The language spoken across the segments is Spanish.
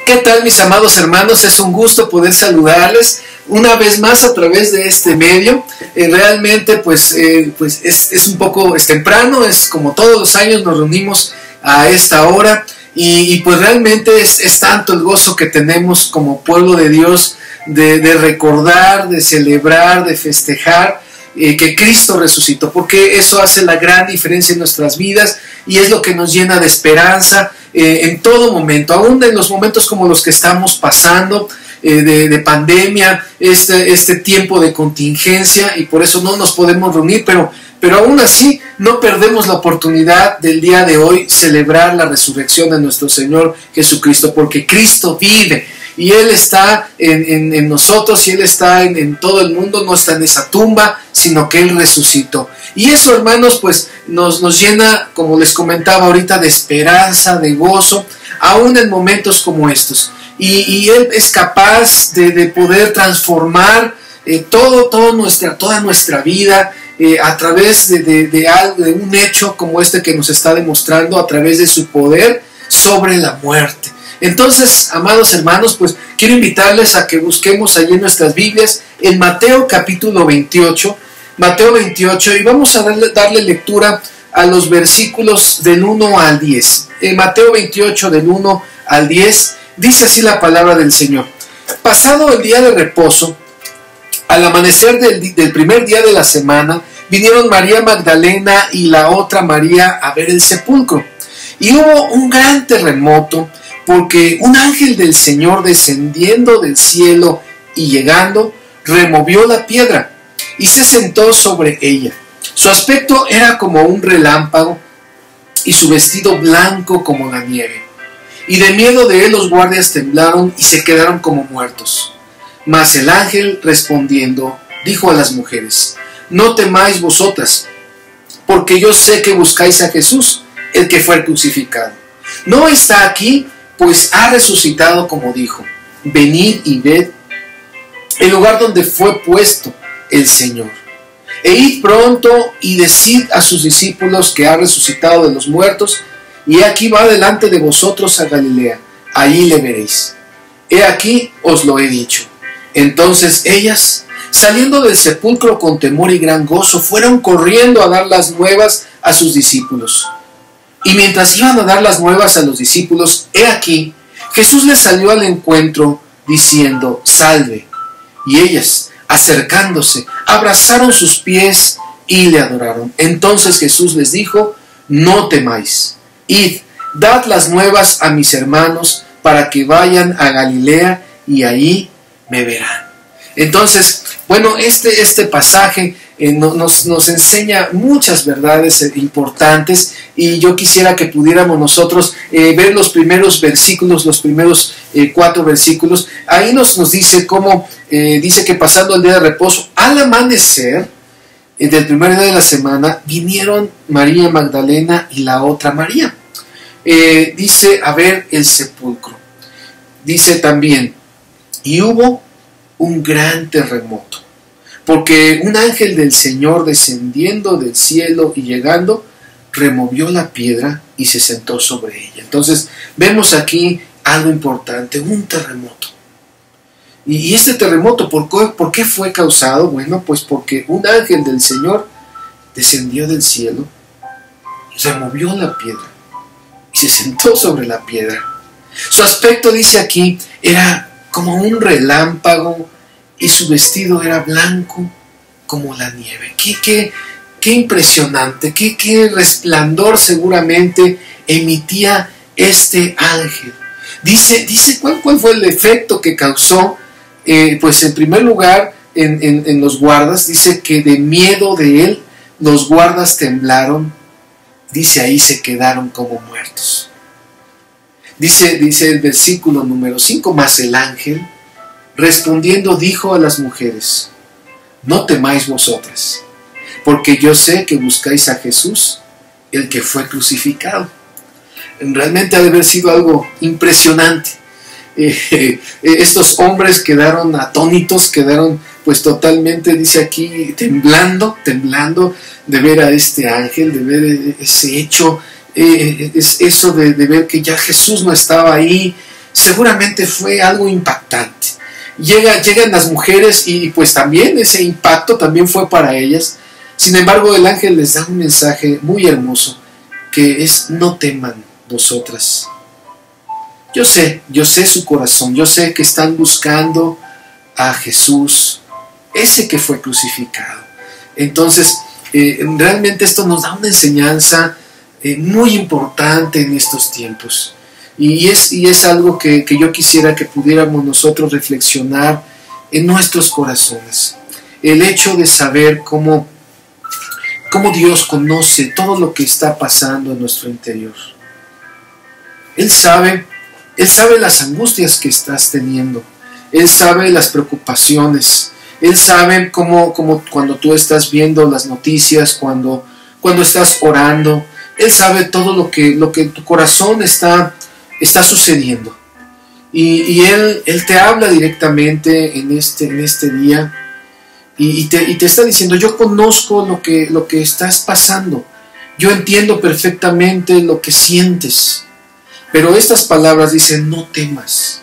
¿Qué tal, mis amados hermanos? Es un gusto poder saludarles una vez más a través de este medio. Realmente pues es un poco temprano, es como todos los años nos reunimos a esta hora y pues realmente es tanto el gozo que tenemos como pueblo de Dios de recordar, de celebrar, de festejar que Cristo resucitó, porque eso hace la gran diferencia en nuestras vidas y es lo que nos llena de esperanza en todo momento, aún en los momentos como los que estamos pasando de pandemia, este tiempo de contingencia, y por eso no nos podemos reunir, pero aún así no perdemos la oportunidad del día de hoy celebrar la resurrección de nuestro Señor Jesucristo, porque Cristo vive. Y Él está en nosotros, y Él está en todo el mundo, no está en esa tumba, sino que Él resucitó. Y eso, hermanos, pues nos llena, como les comentaba ahorita, de esperanza, de gozo, aún en momentos como estos. Y Él es capaz de poder transformar toda nuestra vida a través de un hecho como este que nos está demostrando, a través de su poder sobre la muerte. Entonces, amados hermanos, pues quiero invitarles a que busquemos allí en nuestras Biblias en Mateo capítulo 28, y vamos a darle lectura a los versículos del 1 al 10. En Mateo 28 del 1 al 10 dice así la palabra del Señor. Pasado el día de reposo, al amanecer del primer día de la semana, vinieron María Magdalena y la otra María a ver el sepulcro. Y hubo un gran terremoto, porque un ángel del Señor, descendiendo del cielo y llegando, removió la piedra y se sentó sobre ella. Su aspecto era como un relámpago y su vestido blanco como la nieve. Y de miedo de él los guardias temblaron y se quedaron como muertos. Mas el ángel, respondiendo, dijo a las mujeres: no temáis vosotras, porque yo sé que buscáis a Jesús, el que fue crucificado. No está aquí, pues ha resucitado como dijo. Venid y ved el lugar donde fue puesto el Señor. E id pronto y decid a sus discípulos que ha resucitado de los muertos, y aquí va delante de vosotros a Galilea, allí le veréis. He aquí os lo he dicho. Entonces ellas, saliendo del sepulcro con temor y gran gozo, fueron corriendo a dar las nuevas a sus discípulos. Y mientras iban a dar las nuevas a los discípulos, he aquí, Jesús les salió al encuentro, diciendo: salve. Y ellas, acercándose, abrazaron sus pies y le adoraron. Entonces Jesús les dijo: no temáis, id, dad las nuevas a mis hermanos, para que vayan a Galilea, y ahí me verán. Entonces, bueno, este pasaje nos enseña muchas verdades importantes, y yo quisiera que pudiéramos nosotros ver los primeros versículos, los primeros 4 versículos. Ahí nos dice cómo, dice que pasando el día de reposo, al amanecer del primer día de la semana, vinieron María Magdalena y la otra María. Dice a ver el sepulcro. Dice también, y hubo un gran terremoto, porque un ángel del Señor, descendiendo del cielo y llegando, removió la piedra y se sentó sobre ella. Entonces vemos aquí algo importante, un terremoto. Y este terremoto, ¿por qué fue causado? Bueno, pues porque un ángel del Señor descendió del cielo, removió la piedra y se sentó sobre la piedra. Su aspecto, dice aquí, era como un relámpago, y su vestido era blanco como la nieve. Qué impresionante, qué resplandor seguramente emitía este ángel. Dice ¿cuál fue el efecto que causó? Pues en primer lugar, en los guardas, dice que de miedo de él los guardas temblaron, dice ahí se quedaron como muertos. Dice el versículo número 5, mas el ángel, respondiendo, dijo a las mujeres: no temáis vosotras, porque yo sé que buscáis a Jesús, el que fue crucificado. Realmente ha de haber sido algo impresionante. Estos hombres quedaron atónitos, quedaron pues totalmente, dice aquí, temblando de ver a este ángel, de ver ese hecho, eso de ver que ya Jesús no estaba ahí, seguramente fue algo impactante. Llegan las mujeres y pues también ese impacto también fue para ellas. Sin embargo, el ángel les da un mensaje muy hermoso, que es: no teman vosotras. Yo sé su corazón, yo sé que están buscando a Jesús, ese que fue crucificado. Entonces, realmente esto nos da una enseñanza muy importante en estos tiempos. Y es algo que yo quisiera que pudiéramos nosotros reflexionar en nuestros corazones. El hecho de saber cómo Dios conoce todo lo que está pasando en nuestro interior. Él sabe las angustias que estás teniendo. Él sabe las preocupaciones. Él sabe cómo cuando tú estás viendo las noticias, cuando estás orando. Él sabe todo lo que en tu corazón está sucediendo. Y Él te habla directamente en este día. Y te está diciendo: yo conozco lo que estás pasando. Yo entiendo perfectamente lo que sientes. Pero estas palabras dicen: no temas.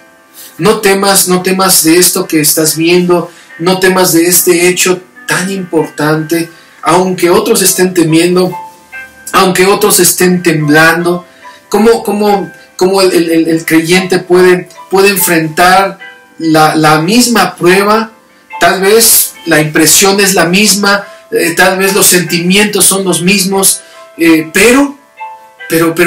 No temas de esto que estás viendo. No temas de este hecho tan importante. Aunque otros estén temiendo, aunque otros estén temblando, ¿cómo el creyente puede enfrentar la misma prueba? Tal vez la impresión es la misma, tal vez los sentimientos son los mismos, pero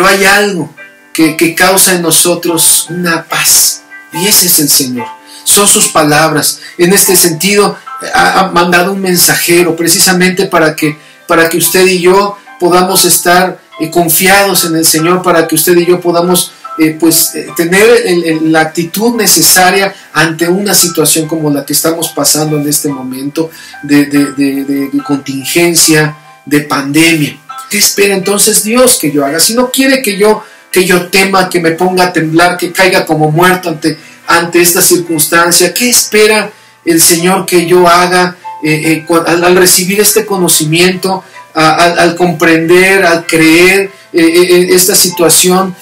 hay algo que causa en nosotros una paz, y ese es el Señor. Son sus palabras. En este sentido, ha mandado un mensajero precisamente para que usted y yo podamos estar confiados en el Señor, para que usted y yo podamos tener la actitud necesaria ante una situación como la que estamos pasando en este momento de contingencia, de pandemia. ¿Qué espera entonces Dios que yo haga? Si no quiere que yo tema, que me ponga a temblar, que caiga como muerto ante esta circunstancia, ¿qué espera el Señor que yo haga al recibir este conocimiento, al comprender, al creer esta situación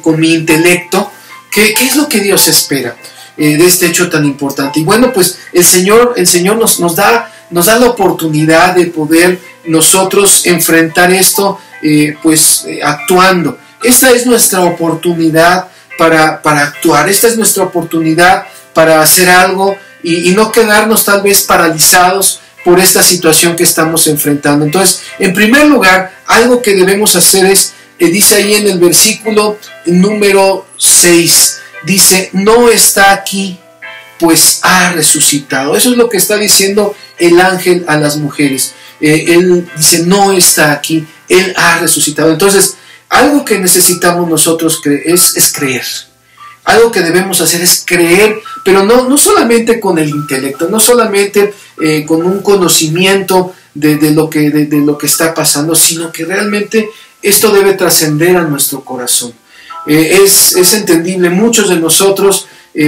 con mi intelecto? ¿Qué es lo que Dios espera de este hecho tan importante? Y bueno, pues el Señor nos da la oportunidad de poder nosotros enfrentar esto actuando. Esta es nuestra oportunidad para actuar. Esta es nuestra oportunidad para hacer algo y no quedarnos tal vez paralizados por esta situación que estamos enfrentando. Entonces, en primer lugar, algo que debemos hacer es, dice ahí en el versículo número 6, dice: no está aquí, pues ha resucitado. Eso es lo que está diciendo el ángel a las mujeres. Él dice: no está aquí, Él ha resucitado. Entonces, algo que necesitamos nosotros es creer. Algo que debemos hacer es creer, pero no solamente con el intelecto, no solamente con un conocimiento de lo que está pasando, sino que realmente esto debe trascender a nuestro corazón. Es entendible, muchos de nosotros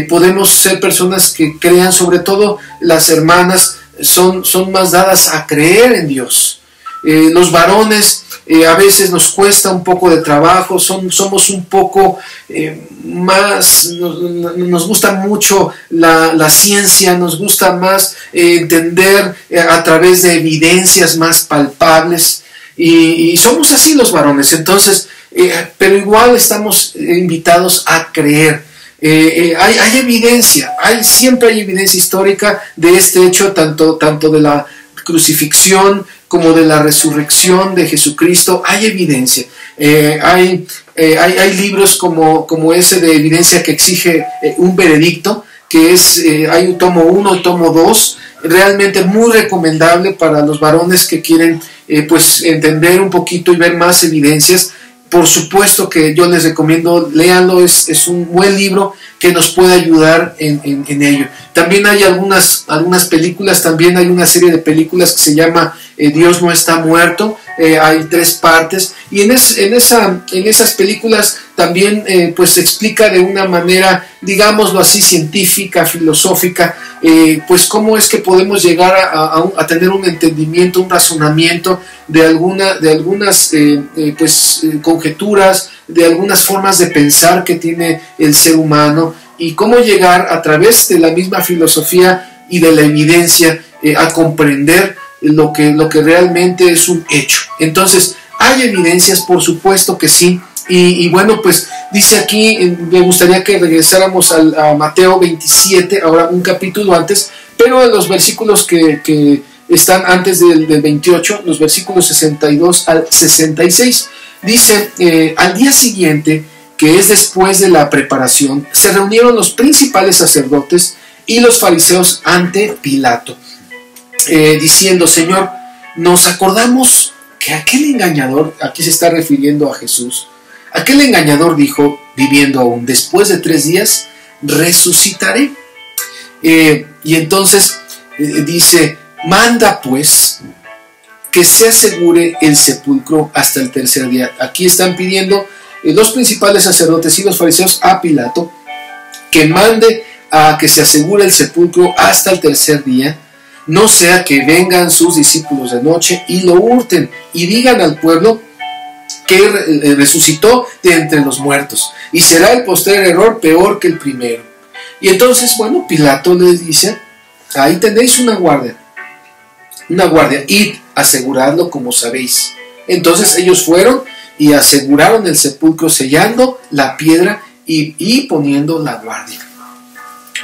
podemos ser personas que crean, sobre todo las hermanas son más dadas a creer en Dios. Los varones a veces nos cuesta un poco de trabajo, somos un poco más, nos gusta mucho la ciencia, nos gusta más entender a través de evidencias más palpables, y somos así los varones. Entonces, pero igual estamos invitados a creer. Hay evidencia, siempre hay evidencia histórica de este hecho, tanto de la crucifixión como de la resurrección de Jesucristo. Hay evidencia. Hay libros como ese de evidencia que exige un veredicto, que hay un tomo 1 y tomo 2, realmente muy recomendable para los varones que quieren entender un poquito y ver más evidencias. Por supuesto que yo les recomiendo, léanlo, es un buen libro que nos puede ayudar en ello. También hay algunas películas, también hay una serie de películas que se llama Dios no está muerto. Hay 3 partes, y en esas películas también se explica de una manera, digámoslo así, científica, filosófica, cómo es que podemos llegar a tener un entendimiento, un razonamiento de algunas conjeturas, de algunas formas de pensar que tiene el ser humano y cómo llegar a través de la misma filosofía y de la evidencia a comprender lo que realmente es un hecho. Entonces, ¿hay evidencias? Por supuesto que sí. Y bueno, pues dice aquí, me gustaría que regresáramos a Mateo 27, ahora un capítulo antes, pero en los versículos que están antes del 28, los versículos 62 al 66. Dice, al día siguiente, que es después de la preparación, se reunieron los principales sacerdotes y los fariseos ante Pilato, diciendo, Señor, nos acordamos que aquel engañador, aquí se está refiriendo a Jesús, aquel engañador dijo, viviendo aún, después de 3 días, resucitaré. Y entonces dice, manda pues que se asegure el sepulcro hasta el 3er día. Aquí están pidiendo los principales sacerdotes y los fariseos a Pilato que mande a que se asegure el sepulcro hasta el 3er día, no sea que vengan sus discípulos de noche y lo hurten y digan al pueblo que resucitó de entre los muertos, y será el postrer error peor que el primero. Y entonces, bueno, Pilato les dice, ahí tenéis una guardia, id, aseguradlo como sabéis. Entonces ellos fueron y aseguraron el sepulcro, sellando la piedra y poniendo la guardia.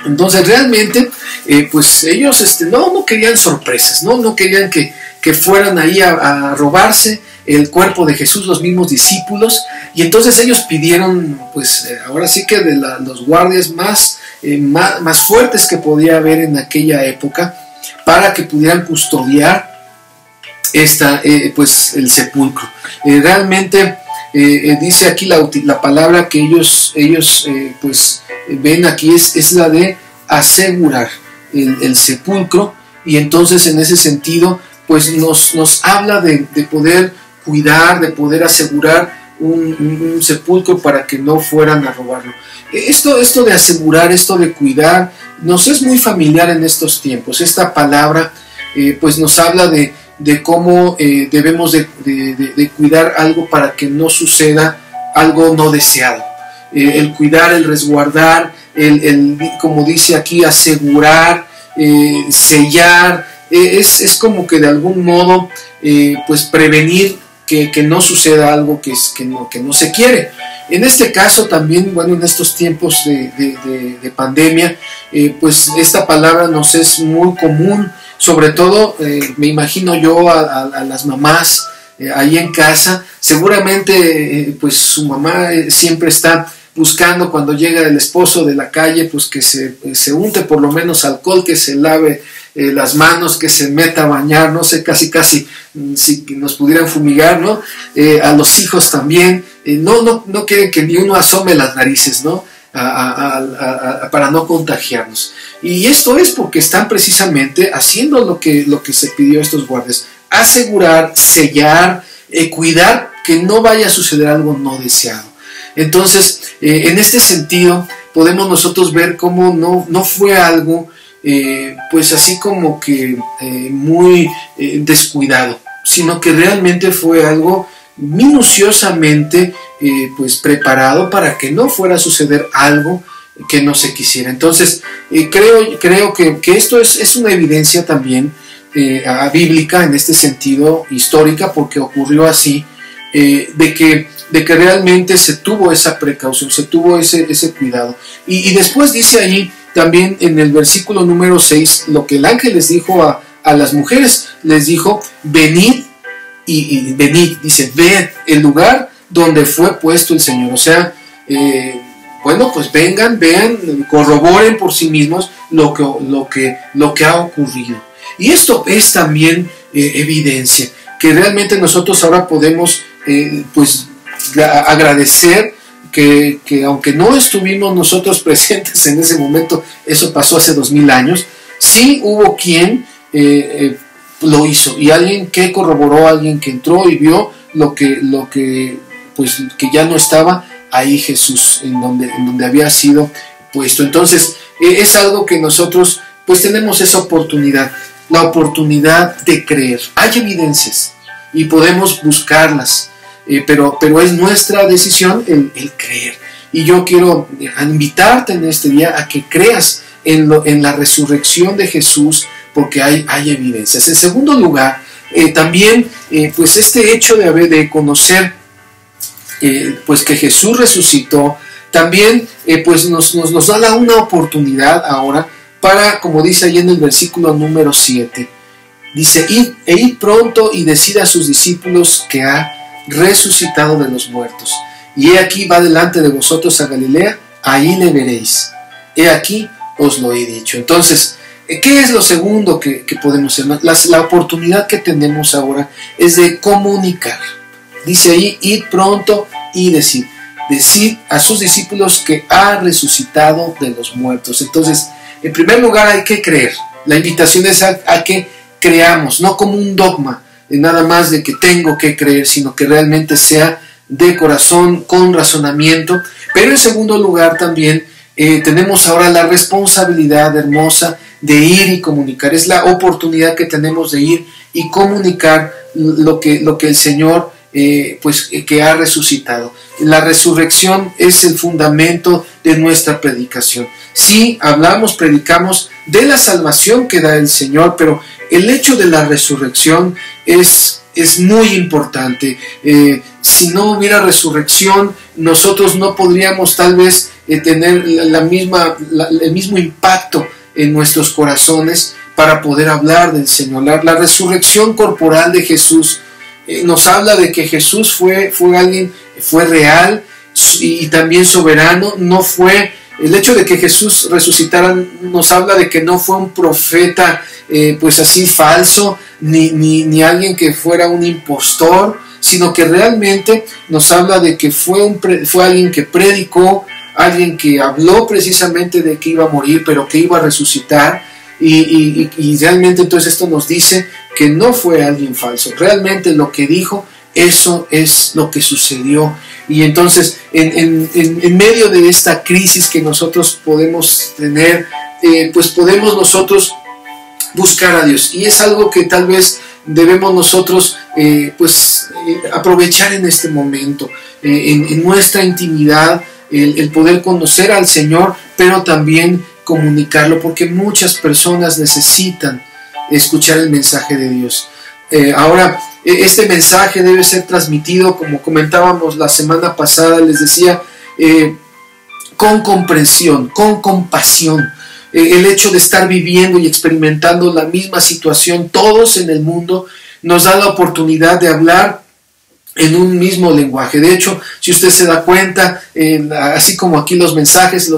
Entonces realmente, pues ellos no querían sorpresas, no querían que fueran ahí a robarse el cuerpo de Jesús, los mismos discípulos, y entonces ellos pidieron, pues ahora sí que de los guardias más fuertes que podía haber en aquella época, para que pudieran custodiar pues el sepulcro. Realmente dice aquí la palabra que ellos pues ven aquí es la de asegurar el sepulcro, y entonces en ese sentido pues nos habla de poder cuidar, de poder asegurar un sepulcro para que no fueran a robarlo. Esto de asegurar, esto de cuidar, nos es muy familiar en estos tiempos. Esta palabra pues nos habla de cómo debemos de cuidar algo para que no suceda algo no deseado. El cuidar, el resguardar, como dice aquí, asegurar, sellar, es como que de algún modo pues prevenir que no suceda algo que no se quiere. En este caso también, bueno, en estos tiempos de pandemia, pues esta palabra nos es muy común, sobre todo me imagino yo a las mamás ahí en casa. Seguramente pues su mamá siempre está buscando, cuando llega el esposo de la calle, pues que se unte por lo menos alcohol, que se lave las manos, que se meta a bañar, no sé, casi si nos pudieran fumigar, ¿no? A los hijos también, no quieren que ni uno asome las narices, ¿no? Para no contagiarnos. Y esto es porque están precisamente haciendo lo que se pidió a estos guardias: asegurar, sellar, cuidar que no vaya a suceder algo no deseado. Entonces, en este sentido, podemos nosotros ver cómo no fue algo pues así como que muy descuidado, sino que realmente fue algo minuciosamente pues preparado para que no fuera a suceder algo que no se quisiera. Entonces creo que esto es una evidencia también bíblica, en este sentido histórica, porque ocurrió así, de que realmente se tuvo esa precaución, se tuvo ese cuidado. Y después dice ahí también en el versículo número 6 lo que el ángel les dijo a las mujeres. Les dijo: venid, y venid, dice, ved el lugar donde fue puesto el Señor. O sea, bueno, pues vengan, vean, corroboren por sí mismos lo que ha ocurrido. Y esto es también evidencia que realmente nosotros ahora podemos pues agradecer que aunque no estuvimos nosotros presentes en ese momento, eso pasó hace 2000 años, sí hubo quien lo hizo, y alguien que corroboró, alguien que entró y vio lo que pues que ya no estaba ahí Jesús, en donde había sido puesto. Entonces es algo que nosotros pues tenemos esa oportunidad, la oportunidad de creer. Hay evidencias y podemos buscarlas. pero es nuestra decisión el creer. Y yo quiero invitarte en este día a que creas en la resurrección de Jesús, porque hay evidencias. En segundo lugar, también pues este hecho de conocer pues que Jesús resucitó, también pues nos da una oportunidad ahora para, como dice ahí en el versículo número 7, dice, id pronto y decid a sus discípulos que ha resucitado de los muertos. Y he aquí va delante de vosotros a Galilea, ahí le veréis. He aquí os lo he dicho. Entonces, ¿qué es lo segundo que podemos hacer? La oportunidad que tenemos ahora es de comunicar. Dice ahí, id pronto y decid a sus discípulos que ha resucitado de los muertos. Entonces, en primer lugar hay que creer. La invitación es a que creamos, no como un dogma, nada más de que tengo que creer, sino que realmente sea de corazón, con razonamiento. Pero en segundo lugar también tenemos ahora la responsabilidad hermosa de ir y comunicar. Es la oportunidad que tenemos de ir y comunicar lo que el Señor pues que ha resucitado. La resurrección es el fundamento de nuestra predicación. Sí, predicamos de la salvación que da el Señor, pero el hecho de la resurrección es muy importante. Si no hubiera resurrección, nosotros no podríamos tal vez tener el mismo impacto en nuestros corazones para poder hablar del Señor. La resurrección corporal de Jesús nos habla de que Jesús fue real y también soberano. No fue el hecho de que Jesús resucitara, nos habla de que no fue un profeta pues así falso, ni alguien que fuera un impostor, sino que realmente nos habla de que fue alguien que predicó, alguien que habló precisamente de que iba a morir, pero que iba a resucitar. Y realmente entonces esto nos dice que no fue alguien falso. Realmente lo que dijo, eso es lo que sucedió. Y entonces en medio de esta crisis que nosotros podemos tener, pues podemos nosotros buscar a Dios. Y es algo que tal vez debemos nosotros aprovechar en este momento, en nuestra intimidad, el poder conocer al Señor, pero también comunicarlo, porque muchas personas necesitan escuchar el mensaje de Dios. Ahora, este mensaje debe ser transmitido, como comentábamos la semana pasada, les decía, con comprensión, con compasión. El hecho de estar viviendo y experimentando la misma situación, todos en el mundo, nos da la oportunidad de hablar en un mismo lenguaje. De hecho, si usted se da cuenta, así como aquí los mensajes,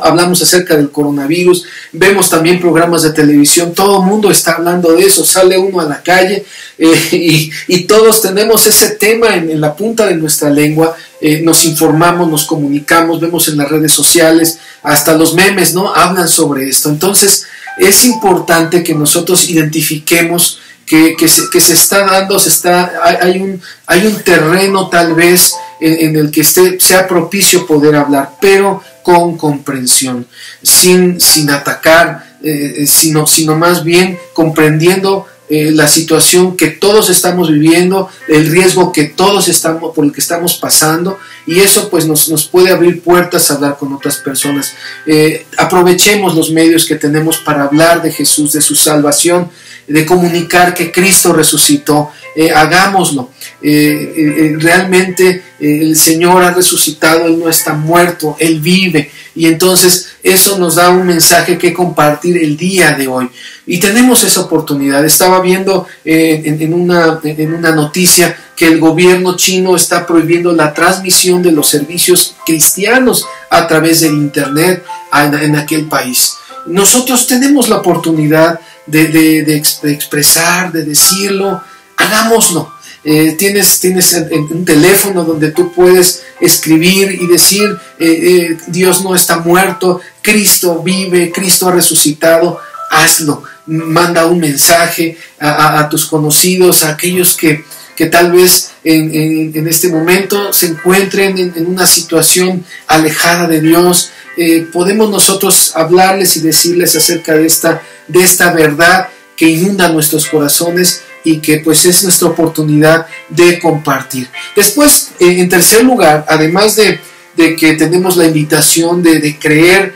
hablamos acerca del coronavirus, vemos también programas de televisión, todo el mundo está hablando de eso, sale uno a la calle y todos tenemos ese tema en la punta de nuestra lengua, nos informamos, nos comunicamos, vemos en las redes sociales, hasta los memes, ¿no?, hablan sobre esto. Entonces, es importante que nosotros identifiquemos que se está dando, hay un terreno tal vez en el que sea propicio poder hablar, pero con comprensión, sin atacar, sino más bien comprendiendo la situación que todos estamos viviendo, el riesgo que todos por el que estamos pasando, y eso pues nos puede abrir puertas a hablar con otras personas. Aprovechemos los medios que tenemos para hablar de Jesús, de su salvación, de comunicar que Cristo resucitó. Hagámoslo. Realmente el Señor ha resucitado, Él no está muerto, Él vive, y entonces eso nos da un mensaje que compartir el día de hoy, y tenemos esa oportunidad. Estaba viendo en una noticia que el gobierno chino está prohibiendo la transmisión de los servicios cristianos a través del internet en aquel país. Nosotros tenemos la oportunidad de expresar, de decirlo. Hagámoslo. Tienes un teléfono donde tú puedes escribir y decir, Dios no está muerto, Cristo vive, Cristo ha resucitado. Hazlo. Manda un mensaje a tus conocidos, a aquellos que tal vez en este momento se encuentren en una situación alejada de Dios. Podemos nosotros hablarles y decirles acerca de esta verdad que inunda nuestros corazones, y que pues es nuestra oportunidad de compartir. Después, en tercer lugar, además de que tenemos la invitación de creer,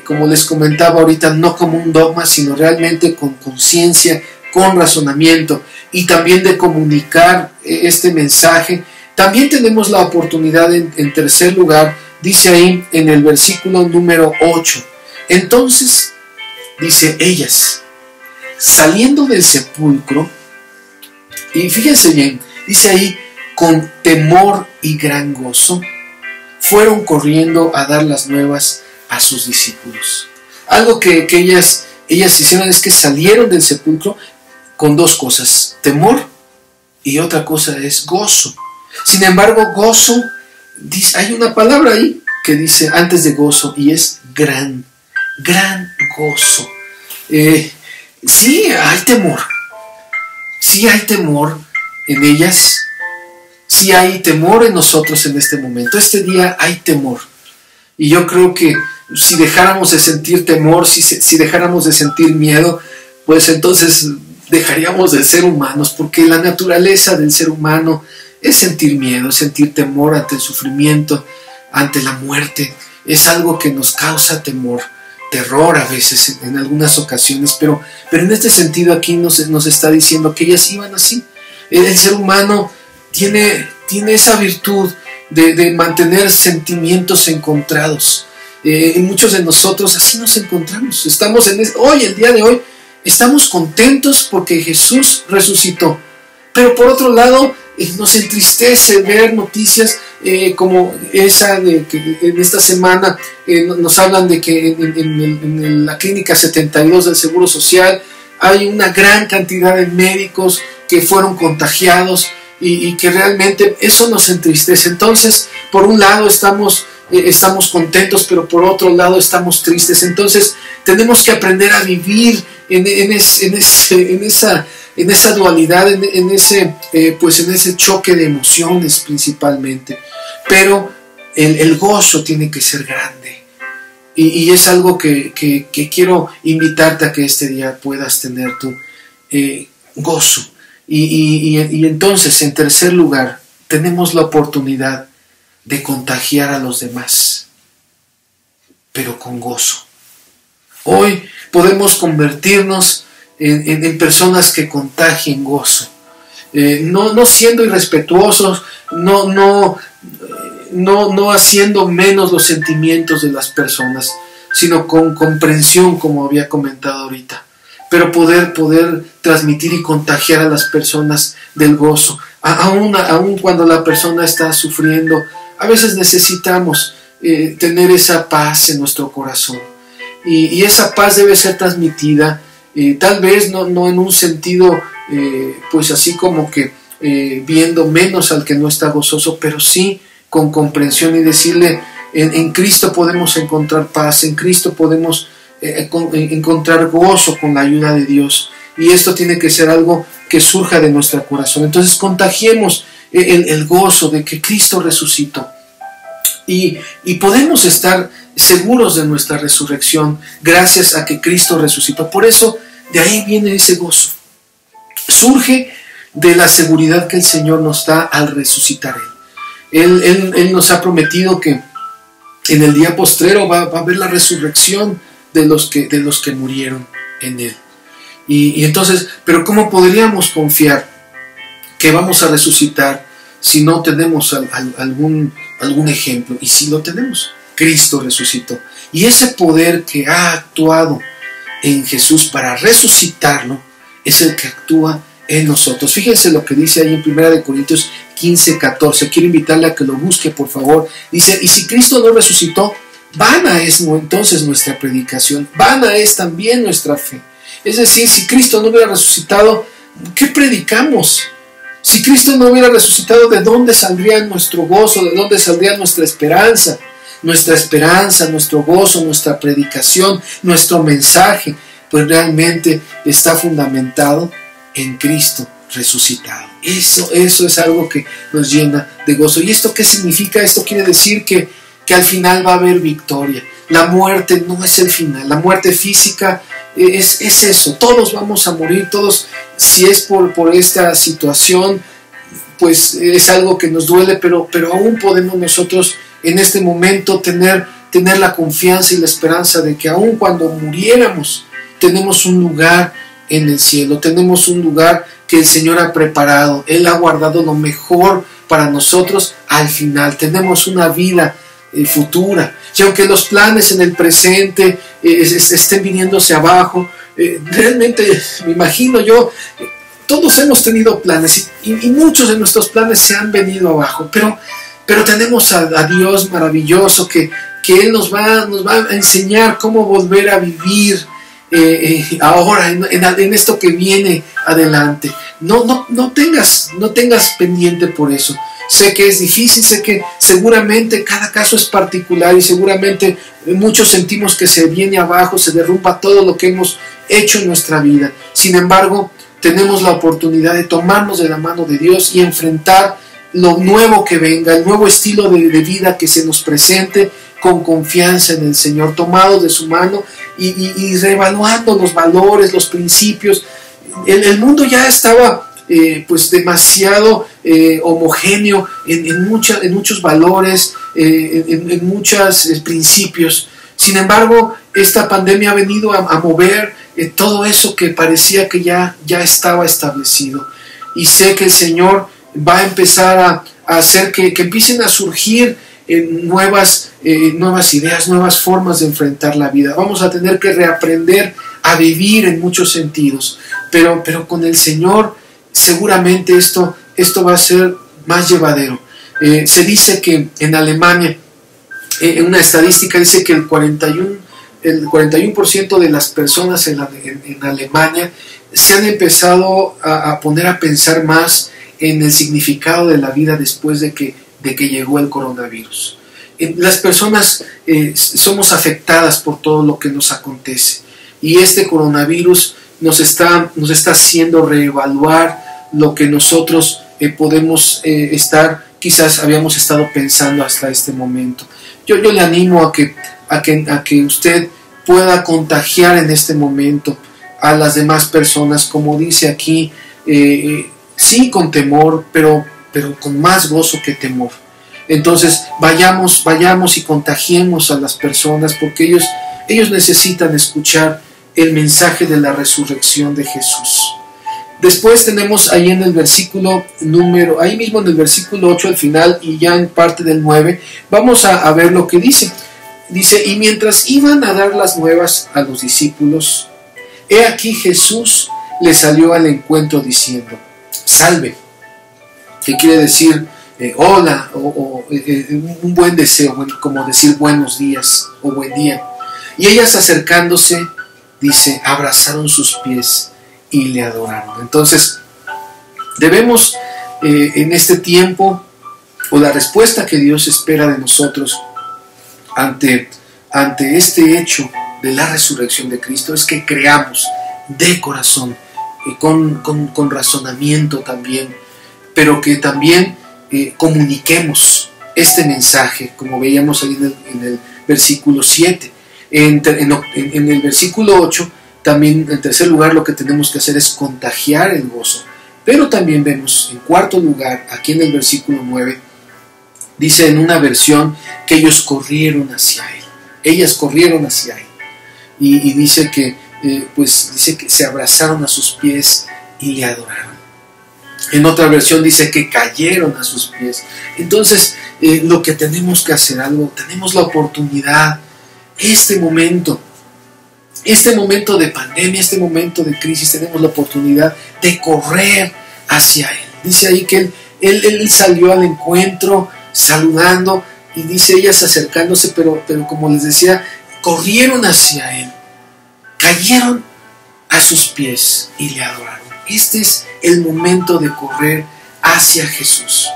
como les comentaba ahorita, no como un dogma, sino realmente con conciencia, con razonamiento, y también de comunicar este mensaje. También tenemos la oportunidad en tercer lugar, dice ahí en el versículo número 8, entonces, dice, ellas, saliendo del sepulcro, y fíjense bien, dice ahí, con temor y gran gozo, fueron corriendo a dar las nuevas a sus discípulos. Algo que ellas hicieron es que salieron del sepulcro con dos cosas, temor y otra cosa es gozo. Sin embargo, gozo, dice, hay una palabra ahí que dice antes de gozo y es gran gozo. Sí hay temor en ellas, sí hay temor en nosotros en este momento. Este día hay temor. Y yo creo que si dejáramos de sentir temor, si dejáramos de sentir miedo, pues entonces dejaríamos de ser humanos, porque la naturaleza del ser humano es sentir miedo, es sentir temor ante el sufrimiento, ante la muerte. Es algo que nos causa temor, terror a veces en algunas ocasiones, pero en este sentido aquí nos está diciendo que ellas iban así. El ser humano tiene esa virtud de mantener sentimientos encontrados. Muchos de nosotros así nos encontramos. Estamos el día de hoy, estamos contentos porque Jesús resucitó. Pero por otro lado, nos entristece ver noticias como esa de que en esta semana nos hablan de que en la clínica 72 del Seguro Social hay una gran cantidad de médicos que fueron contagiados y que realmente eso nos entristece. Entonces, por un lado estamos contentos, pero por otro lado estamos tristes. Entonces, tenemos que aprender a vivir en esa dualidad, en ese choque de emociones principalmente. Pero el gozo tiene que ser grande. Y es algo que quiero invitarte a que este día puedas tener tu gozo. Y entonces, en tercer lugar, tenemos la oportunidad de contagiar a los demás, pero con gozo. Hoy podemos convertirnos en personas que contagien gozo, no siendo irrespetuosos, no haciendo menos los sentimientos de las personas, sino con comprensión, como había comentado ahorita, pero poder transmitir y contagiar a las personas del gozo, aún cuando la persona está sufriendo. A veces necesitamos tener esa paz en nuestro corazón, y esa paz debe ser transmitida, tal vez no en un sentido pues así como que viendo menos al que no está gozoso, pero sí con comprensión y decirle, en Cristo podemos encontrar paz, en Cristo podemos encontrar gozo con la ayuda de Dios, y esto tiene que ser algo que surja de nuestro corazón. Entonces contagiemos el gozo de que Cristo resucitó, y podemos estar seguros de nuestra resurrección gracias a que Cristo resucitó. Por eso de ahí viene ese gozo, surge de la seguridad que el Señor nos da al resucitar Él nos ha prometido que en el día postrero va a haber la resurrección de los que murieron en Él. Y entonces, pero ¿cómo podríamos confiar que vamos a resucitar si no tenemos algún ejemplo? Y si lo tenemos, Cristo resucitó. Y ese poder que ha actuado en Jesús para resucitarlo es el que actúa en nosotros. Fíjense lo que dice ahí en 1 Corintios 15:14. Quiero invitarle a que lo busque, por favor. Dice, y si Cristo no resucitó, vana es entonces nuestra predicación, vana es también nuestra fe. Es decir, si Cristo no hubiera resucitado, ¿qué predicamos? Si Cristo no hubiera resucitado, ¿de dónde saldría nuestro gozo? ¿De dónde saldría nuestra esperanza? Nuestra esperanza, nuestro gozo, nuestra predicación, nuestro mensaje, pues realmente está fundamentado en Cristo resucitado. Eso es algo que nos llena de gozo. ¿Y esto qué significa? Esto quiere decir que al final va a haber victoria. La muerte no es el final. La muerte física es eso, todos vamos a morir, todos, si es por esta situación, pues es algo que nos duele, pero aún podemos nosotros en este momento tener la confianza y la esperanza de que aún cuando muriéramos, tenemos un lugar en el cielo, tenemos un lugar que el Señor ha preparado, Él ha guardado lo mejor para nosotros al final, tenemos una vida futura, y aunque los planes en el presente estén viniéndose abajo, realmente me imagino yo, todos hemos tenido planes y muchos de nuestros planes se han venido abajo, pero tenemos a Dios maravilloso que Él nos va a enseñar cómo volver a vivir ahora en esto que viene adelante. No tengas pendiente por eso. Sé que es difícil, sé que seguramente cada caso es particular y seguramente muchos sentimos que se viene abajo, se derrumba todo lo que hemos hecho en nuestra vida. Sin embargo, tenemos la oportunidad de tomarnos de la mano de Dios y enfrentar lo nuevo que venga, el nuevo estilo de vida que se nos presente con confianza en el Señor, tomados de su mano y reevaluando los valores, los principios. El mundo ya estaba pues demasiado homogéneo en muchos valores, en muchos principios. Sin embargo, esta pandemia ha venido a mover todo eso que parecía que ya estaba establecido. Y sé que el Señor va a empezar a hacer que empiecen a surgir nuevas ideas, nuevas formas de enfrentar la vida. Vamos a tener que reaprender a vivir en muchos sentidos, pero con el Señor seguramente esto va a ser más llevadero. Se dice que en Alemania, una estadística dice que el 41% de las personas en Alemania se han empezado a poner a pensar más en el significado de la vida después de que llegó el coronavirus. Las personas somos afectadas por todo lo que nos acontece, y este coronavirus nos está haciendo reevaluar lo que nosotros podemos quizás habíamos estado pensando hasta este momento. Yo le animo a que usted pueda contagiar en este momento a las demás personas, como dice aquí, sí con temor, pero con más gozo que temor. Entonces vayamos y contagiemos a las personas, porque ellos necesitan escuchar el mensaje de la resurrección de Jesús. Después tenemos ahí en el versículo ahí mismo en el versículo 8 al final, y ya en parte del 9, vamos a ver lo que dice. Dice: y mientras iban a dar las nuevas a los discípulos, he aquí Jesús les salió al encuentro diciendo: salve, que quiere decir hola, o un buen deseo, como decir buenos días o buen día. Y ellas, acercándose, dice, abrazaron sus pies y le adoraron. Entonces debemos en este tiempo, o la respuesta que Dios espera de nosotros ante este hecho de la resurrección de Cristo, es que creamos de corazón, con razonamiento también, pero que también comuniquemos este mensaje, como veíamos ahí en el versículo 7. En el versículo 8, también en tercer lugar lo que tenemos que hacer es contagiar el gozo. Pero también vemos en cuarto lugar, aquí en el versículo 9, dice en una versión que ellos corrieron hacia Él. Ellas corrieron hacia Él. Y dice que se abrazaron a sus pies y le adoraron. En otra versión dice que cayeron a sus pies. Entonces, lo que tenemos que hacer, tenemos la oportunidad, este momento de pandemia, este momento de crisis, tenemos la oportunidad de correr hacia Él. Dice ahí que Él salió al encuentro saludando, y dice ellas acercándose, pero como les decía, corrieron hacia Él, cayeron a sus pies y le adoraron. Este es el momento de correr hacia Jesús.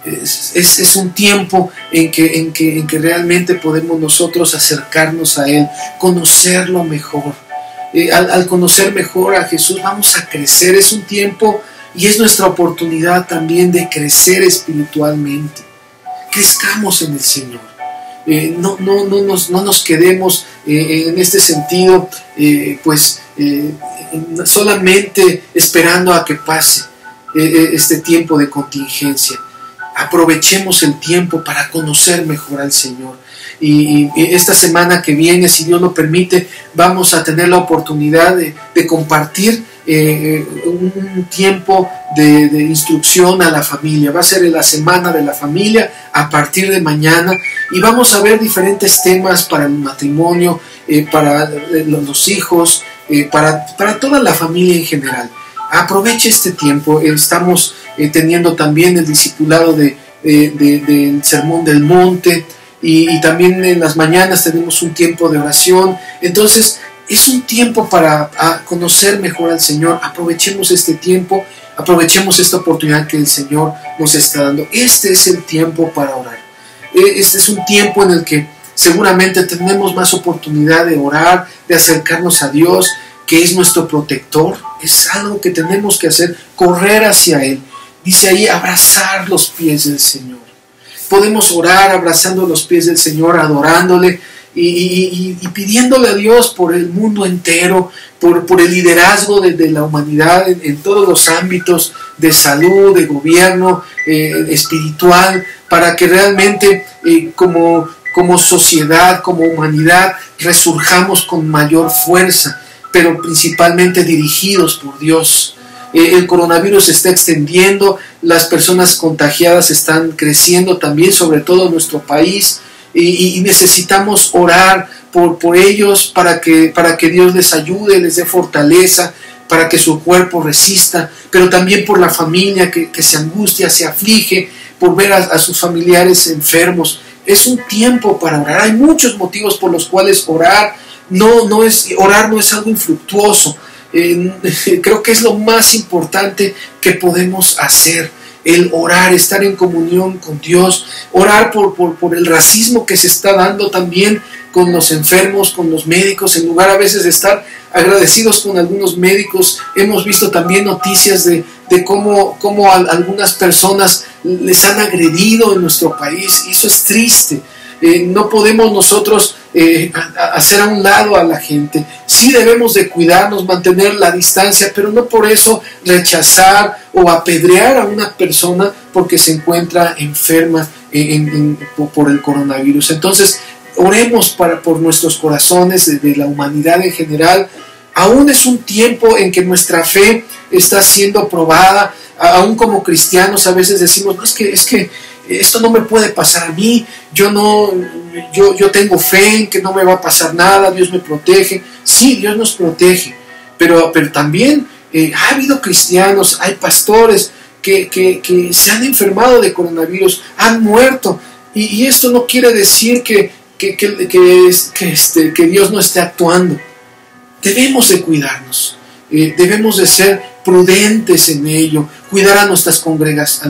Es un tiempo en que realmente podemos nosotros acercarnos a Él, conocerlo mejor. Al conocer mejor a Jesús vamos a crecer. Es un tiempo y es nuestra oportunidad también de crecer espiritualmente. Crezcamos en el Señor. no nos quedemos en este sentido solamente esperando a que pase este tiempo de contingencia. Aprovechemos el tiempo para conocer mejor al Señor. Y esta semana que viene, si Dios lo permite, vamos a tener la oportunidad de compartir un tiempo de instrucción a la familia. Va a ser la semana de la familia a partir de mañana, y vamos a ver diferentes temas para el matrimonio, para los hijos, para toda la familia en general. Aproveche este tiempo. Estamos teniendo también el discipulado del Sermón del Monte, y también en las mañanas tenemos un tiempo de oración. Entonces es un tiempo para conocer mejor al Señor. Aprovechemos este tiempo, aprovechemos esta oportunidad que el Señor nos está dando. Este es el tiempo para orar. Este es un tiempo en el que seguramente tenemos más oportunidad de orar, de acercarnos a Dios, que es nuestro protector. Es algo que tenemos que hacer, correr hacia Él. Dice ahí, abrazar los pies del Señor. Podemos orar abrazando los pies del Señor, adorándole y pidiéndole a Dios por el mundo entero, por el liderazgo de la humanidad en todos los ámbitos de salud, de gobierno, espiritual, para que realmente como sociedad, como humanidad, resurjamos con mayor fuerza, pero principalmente dirigidos por Dios. El coronavirus se está extendiendo, las personas contagiadas están creciendo también, sobre todo en nuestro país, y necesitamos orar por ellos para que Dios les ayude, les dé fortaleza, para que su cuerpo resista, pero también por la familia que se angustia, se aflige por ver a sus familiares enfermos. Es un tiempo para orar. Hay muchos motivos por los cuales orar no es algo infructuoso. Creo que es lo más importante que podemos hacer, el orar, estar en comunión con Dios, orar por el racismo que se está dando también con los enfermos, con los médicos, en lugar a veces de estar agradecidos con algunos médicos. Hemos visto también noticias de cómo algunas personas les han agredido en nuestro país, y eso es triste. No podemos nosotros hacer a un lado a la gente. Sí debemos de cuidarnos, mantener la distancia, pero no por eso rechazar o apedrear a una persona porque se encuentra enferma por el coronavirus. Entonces, oremos por nuestros corazones, de la humanidad en general. Aún es un tiempo en que nuestra fe está siendo probada. Aún como cristianos a veces decimos, no, es que esto no me puede pasar a mí, yo tengo fe en que no me va a pasar nada, Dios me protege. Sí, Dios nos protege, pero también ha habido cristianos, hay pastores que se han enfermado de coronavirus, han muerto, y esto no quiere decir que Dios no esté actuando. Debemos de cuidarnos, debemos de ser prudentes en ello, cuidar a nuestros congregantes,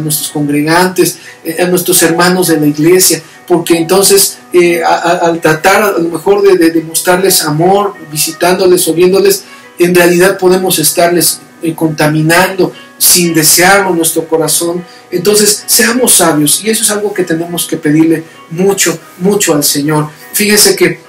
a nuestros hermanos de la iglesia, porque entonces al tratar a lo mejor de mostrarles amor, visitándoles o viéndoles, en realidad podemos estarles contaminando sin desearlo en nuestro corazón. Entonces seamos sabios, y eso es algo que tenemos que pedirle mucho al Señor. Fíjense que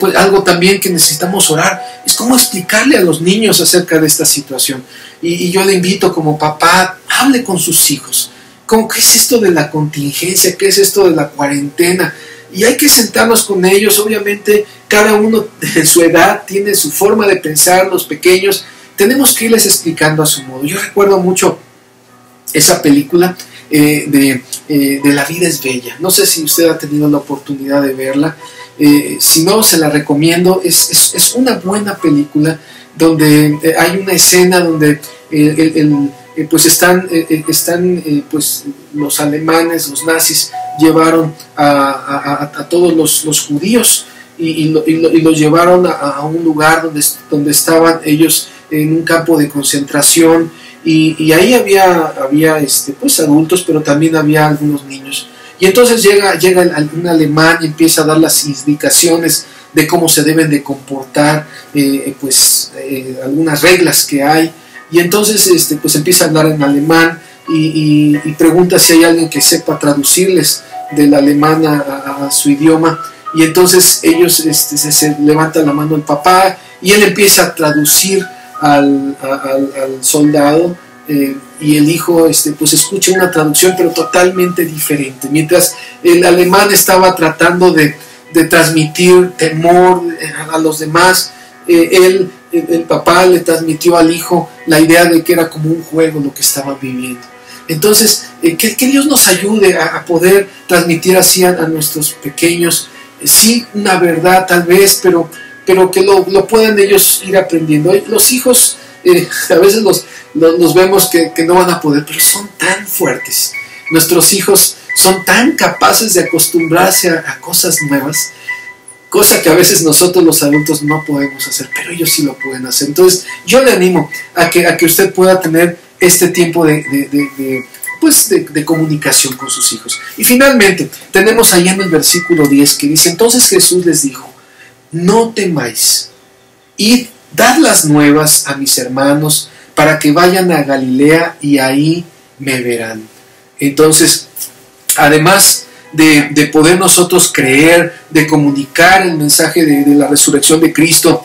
pues algo también que necesitamos orar es cómo explicarle a los niños acerca de esta situación. Y yo le invito como papá, hable con sus hijos. ¿Qué es esto de la contingencia? ¿Qué es esto de la cuarentena? Y hay que sentarnos con ellos. Obviamente cada uno en su edad tiene su forma de pensar, los pequeños. Tenemos que irles explicando a su modo. Yo recuerdo mucho esa película de La vida es bella. No sé si usted ha tenido la oportunidad de verla. Si no, se la recomiendo. Es una buena película donde hay una escena donde pues están los alemanes, los nazis llevaron a todos los judíos y los llevaron a un lugar donde estaban ellos en un campo de concentración, y ahí había pues adultos, pero también había algunos niños. Y entonces llega un alemán y empieza a dar las indicaciones de cómo se deben de comportar, algunas reglas que hay. Y entonces pues empieza a hablar en alemán y pregunta si hay alguien que sepa traducirles del alemán a su idioma, y entonces ellos se levanta la mano el papá y él empieza a traducir al soldado, y el hijo pues escucha una traducción pero totalmente diferente. Mientras el alemán estaba tratando de transmitir temor a los demás, el papá le transmitió al hijo la idea de que era como un juego lo que estaban viviendo. Entonces, que Dios nos ayude a poder transmitir así a nuestros pequeños, sí, una verdad tal vez, pero que lo puedan ellos ir aprendiendo. Los hijos, a veces los vemos que no van a poder, pero son tan fuertes. Nuestros hijos son tan capaces de acostumbrarse a cosas nuevas, cosa que a veces nosotros los adultos no podemos hacer, pero ellos sí lo pueden hacer. Entonces yo le animo a que usted pueda tener este tiempo de comunicación con sus hijos. Y finalmente tenemos ahí en el versículo 10 que dice: entonces Jesús les dijo, no temáis, id, dad las nuevas a mis hermanos para que vayan a Galilea y ahí me verán. Entonces, además de poder nosotros creer, de comunicar el mensaje de la resurrección de Cristo,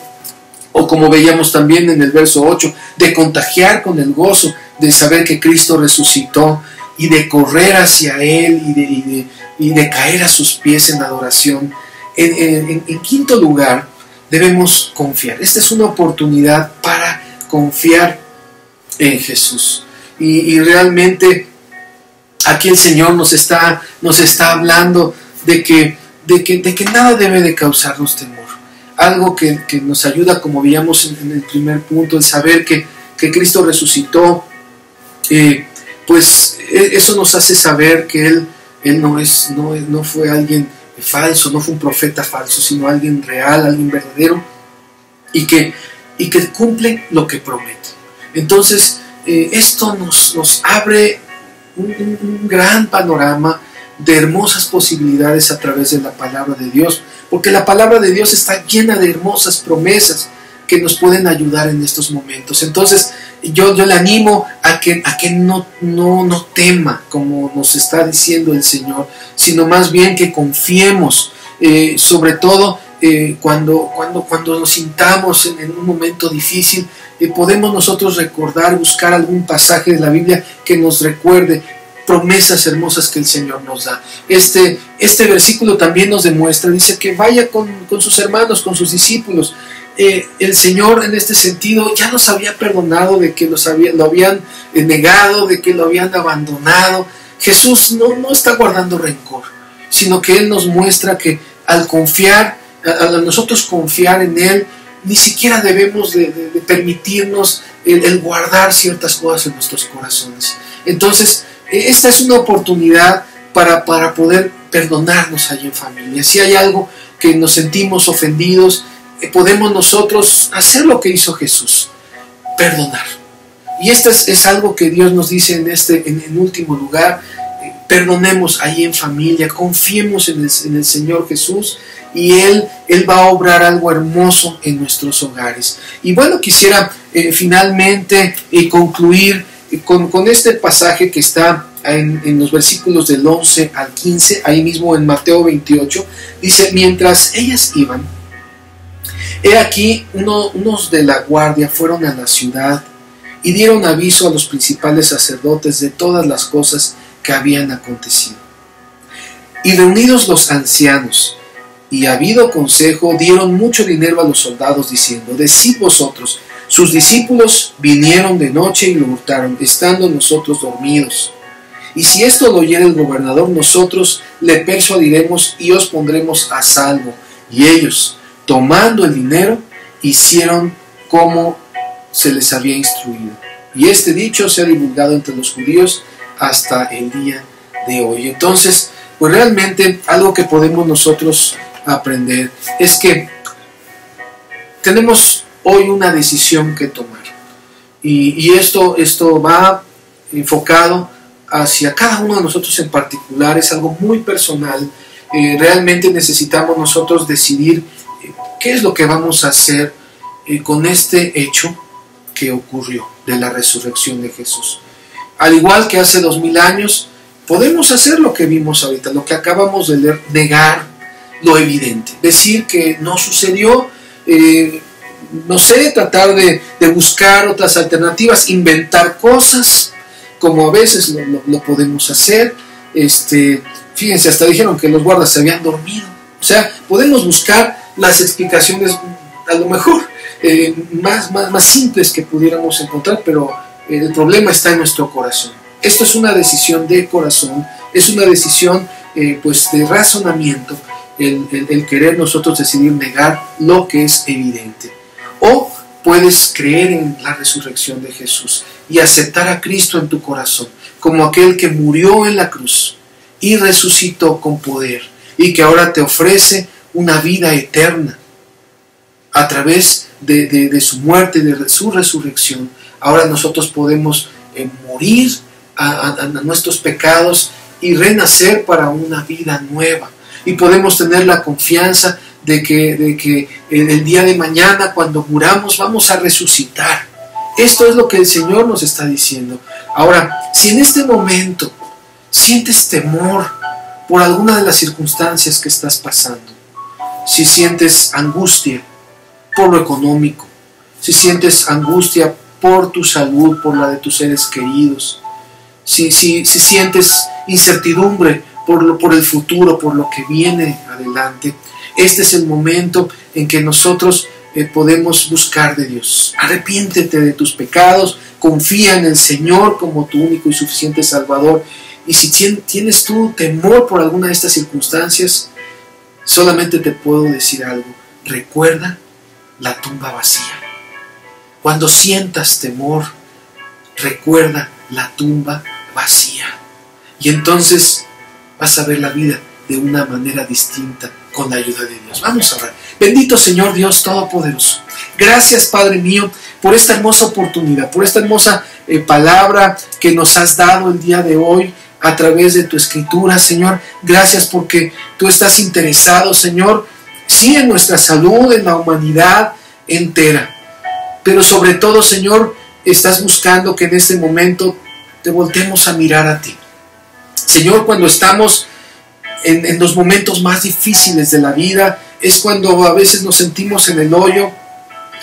o como veíamos también en el verso 8, de contagiar con el gozo de saber que Cristo resucitó, y de correr hacia Él y de caer a sus pies en adoración. En quinto lugar, debemos confiar. Esta es una oportunidad para confiar en Jesús. Y realmente aquí el Señor nos está hablando de que nada debe de causarnos temor. Algo que nos ayuda, como veíamos en el primer punto, el saber que Cristo resucitó, pues eso nos hace saber que Él no fue alguien falso, no fue un profeta falso, sino alguien real, alguien verdadero, y que cumple lo que promete. Entonces, esto nos abre un gran panorama de hermosas posibilidades a través de la palabra de Dios, porque la palabra de Dios está llena de hermosas promesas que nos pueden ayudar en estos momentos. Entonces yo le animo a que no tema, como nos está diciendo el Señor, sino más bien que confiemos, sobre todo cuando nos sintamos en un momento difícil. Podemos nosotros buscar algún pasaje de la Biblia que nos recuerde promesas hermosas que el Señor nos da. Este versículo también nos demuestra, dice que vaya con sus hermanos, con sus discípulos. El Señor en este sentido ya nos había perdonado de que lo habían negado, de que lo habían abandonado. Jesús no está guardando rencor, sino que Él nos muestra que al nosotros confiar en Él, ni siquiera debemos de permitirnos el guardar ciertas cosas en nuestros corazones. Entonces, esta es una oportunidad para poder perdonarnos ahí en familia. Si hay algo que nos sentimos ofendidos, podemos nosotros hacer lo que hizo Jesús, perdonar. Y esto es algo que Dios nos dice en último lugar: perdonemos ahí en familia, confiemos en el Señor Jesús, y Él va a obrar algo hermoso en nuestros hogares. Y bueno, quisiera finalmente concluir con este pasaje que está en los versículos del 11 al 15, ahí mismo en Mateo 28, dice: mientras ellas iban, he aquí unos de la guardia fueron a la ciudad y dieron aviso a los principales sacerdotes de todas las cosas que habían acontecido. Y reunidos los ancianos y habido consejo, dieron mucho dinero a los soldados, diciendo: decid vosotros, sus discípulos vinieron de noche y lo hurtaron, estando nosotros dormidos. Y si esto lo oyere el gobernador, nosotros le persuadiremos y os pondremos a salvo. Y ellos, tomando el dinero, hicieron como se les había instruido. Y este dicho se ha divulgado entre los judíos hasta el día de hoy. Entonces, pues realmente algo que podemos nosotros aprender es que tenemos hoy una decisión que tomar. Y esto va enfocado hacia cada uno de nosotros en particular. Es algo muy personal. Realmente necesitamos nosotros decidir qué es lo que vamos a hacer con este hecho que ocurrió de la resurrección de Jesús. Al igual que hace 2000 años, podemos hacer lo que vimos ahorita, lo que acabamos de leer, negar lo evidente, decir que no sucedió, no sé, tratar de buscar otras alternativas, inventar cosas, como a veces lo podemos hacer. Fíjense, hasta dijeron que los guardas se habían dormido. O sea, podemos buscar las explicaciones a lo mejor más simples que pudiéramos encontrar, pero el problema está en nuestro corazón. Esto es una decisión de corazón, es una decisión pues de razonamiento, el querer nosotros decidir negar lo que es evidente. O puedes creer en la resurrección de Jesús y aceptar a Cristo en tu corazón como aquel que murió en la cruz y resucitó con poder y que ahora te ofrece una vida eterna a través de su muerte y de su resurrección. Ahora nosotros podemos morir a nuestros pecados y renacer para una vida nueva, y podemos tener la confianza de que el día de mañana, cuando muramos, vamos a resucitar. Esto es lo que el Señor nos está diciendo. Ahora, si en este momento sientes temor por alguna de las circunstancias que estás pasando, si sientes angustia por lo económico, si sientes angustia por tu salud, por la de tus seres queridos, si sientes incertidumbre por el futuro, por lo que viene adelante, este es el momento en que nosotros podemos buscar de Dios. Arrepiéntete de tus pecados, confía en el Señor como tu único y suficiente Salvador. Y si tienes tú temor por alguna de estas circunstancias, solamente te puedo decir algo: recuerda la tumba vacía. Cuando sientas temor, recuerda la tumba vacía. Y entonces vas a ver la vida de una manera distinta con la ayuda de Dios. Vamos a orar. Bendito Señor Dios Todopoderoso, gracias Padre mío por esta hermosa oportunidad, por esta hermosa palabra que nos has dado el día de hoy a través de tu escritura, Señor. Gracias porque tú estás interesado, Señor, sí, en nuestra salud, en la humanidad entera, pero sobre todo, Señor, estás buscando que en este momento te voltemos a mirar a ti. Señor, cuando estamos en los momentos más difíciles de la vida, es cuando a veces nos sentimos en el hoyo,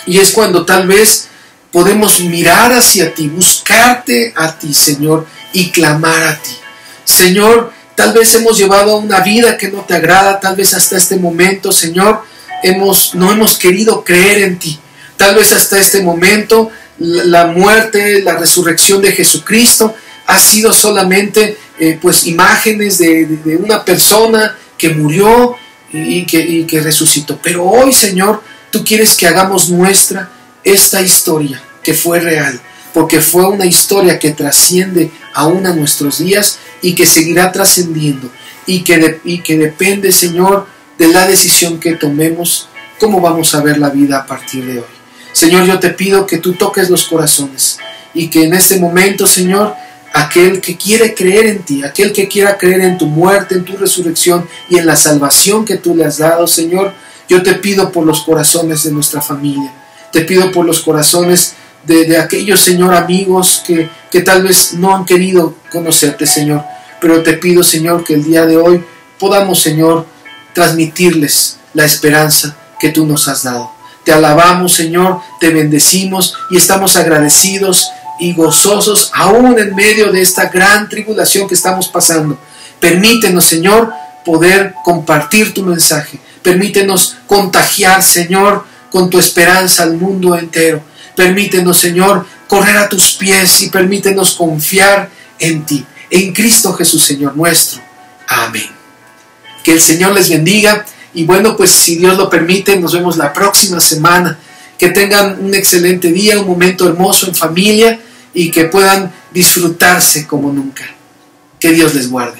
y es cuando tal vez podemos mirar hacia ti, buscarte a ti, Señor, y clamar a ti. Señor, tal vez hemos llevado una vida que no te agrada, tal vez hasta este momento, Señor, no hemos querido creer en ti. Tal vez hasta este momento la muerte, la resurrección de Jesucristo ha sido solamente pues imágenes de una persona que murió y que resucitó. Pero hoy, Señor, tú quieres que hagamos nuestra esta historia que fue real, porque fue una historia que trasciende aún a nuestros días y que seguirá trascendiendo, y que depende, Señor, de la decisión que tomemos, cómo vamos a ver la vida a partir de hoy. Señor, yo te pido que tú toques los corazones y que en este momento, Señor, aquel que quiere creer en ti, aquel que quiera creer en tu muerte, en tu resurrección y en la salvación que tú le has dado, Señor, yo te pido por los corazones de nuestra familia, te pido por los corazones de aquellos, Señor, amigos que tal vez no han querido conocerte, Señor, pero te pido, Señor, que el día de hoy podamos, Señor, transmitirles la esperanza que tú nos has dado. Te alabamos, Señor, te bendecimos y estamos agradecidos y gozosos aún en medio de esta gran tribulación que estamos pasando. Permítenos, Señor, poder compartir tu mensaje. Permítenos contagiar, Señor, con tu esperanza al mundo entero. Permítenos, Señor, correr a tus pies y permítenos confiar en ti, en Cristo Jesús, Señor nuestro. Amén. Que el Señor les bendiga. Y bueno, pues si Dios lo permite, nos vemos la próxima semana. Que tengan un excelente día, un momento hermoso en familia y que puedan disfrutarse como nunca. Que Dios les guarde.